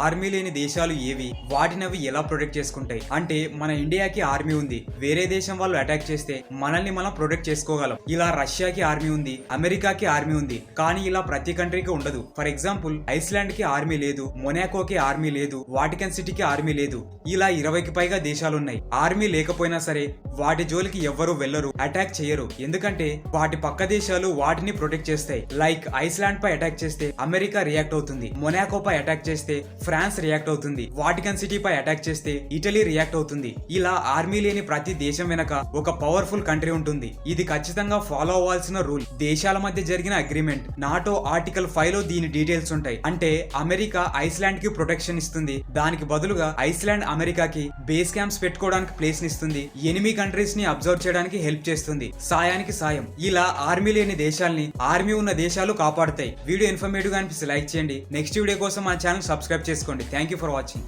Army లేని దేశాలు ఏవి, వాటిని అవి ఎలా ప్రొటెక్ట్ చేసుకుంటాయి? అంటే మన ఇండియాకి ఆర్మీ ఉంది, వేరే దేశం వాళ్ళు అటాక్ చేస్తే మనల్ని మనం ప్రొటెక్ట్ చేసుకోగలం. ఇలా రష్యాకి ఆర్మీ ఉంది, అమెరికాకి ఆర్మీ ఉంది, కానీ ఇలా ప్రతి కంట్రీకి ఉండదు. ఫర్ ఎగ్జాంపుల్ ఐస్లాండ్ కి ఆర్మీ లేదు, మొనాకోకి ఆర్మీ లేదు, వాటికన్ సిటీకి ఆర్మీ లేదు. ఇలా 20కి పైగా దేశాలున్నాయి. ఆర్మీ లేకపోయినా సరే వాటి జోలికి ఎవ్వరూ వెళ్లరు, అటాక్ చేయరు. ఎందుకంటే వాటి పక్క దేశాలు వాటిని ప్రొటెక్ట్ చేస్తాయి. లైక్ ఐస్లాండ్ పై అటాక్ చేస్తే అమెరికా రియాక్ట్ అవుతుంది, మొనాకో పై అటాక్ చేస్తే ఫ్రాన్స్ రియాక్ట్ అవుతుంది, వాటికన్ సిటీ పై అటాక్ చేస్తే ఇటలీ రియాక్ట్ అవుతుంది. ఇలా ఆర్మీ లేని ప్రతి దేశం వెనక ఒక పవర్ఫుల్ కంట్రీ ఉంటుంది. ఇది ఖచ్చితంగా ఫాలో అవ్వాల్సిన రూల్. దేశాల మధ్య జరిగిన అగ్రిమెంట్. నాటో ఆర్టికల్ 5 లో దీని డీటెయిల్స్ ఉంటాయి. అంటే అమెరికా ఐస్లాండ్ కి ప్రొటెక్షన్ ఇస్తుంది, దానికి బదులుగా ఐస్లాండ్ అమెరికాకి బేస్ క్యాంప్స్ పెట్టుకోవడానికి ప్లేస్ ఇస్తుంది, ఎనిమి కంట్రీస్ ని అబ్జర్వ్ చేయడానికి హెల్ప్ చేస్తుంది. సాయానికి సాయం. ఇలా ఆర్మీ లేని దేశాల్ని ఆర్మీ ఉన్న దేశాలు కాపాడుతాయి. వీడియో ఇన్ఫర్మేటివ్ గా అనిపిస్తే లైక్ చేయండి. నెక్స్ట్ వీడియో కోసం మా ఛానల్ సబ్స్క్రైబ్ చేసుకోండి. Thank you for watching.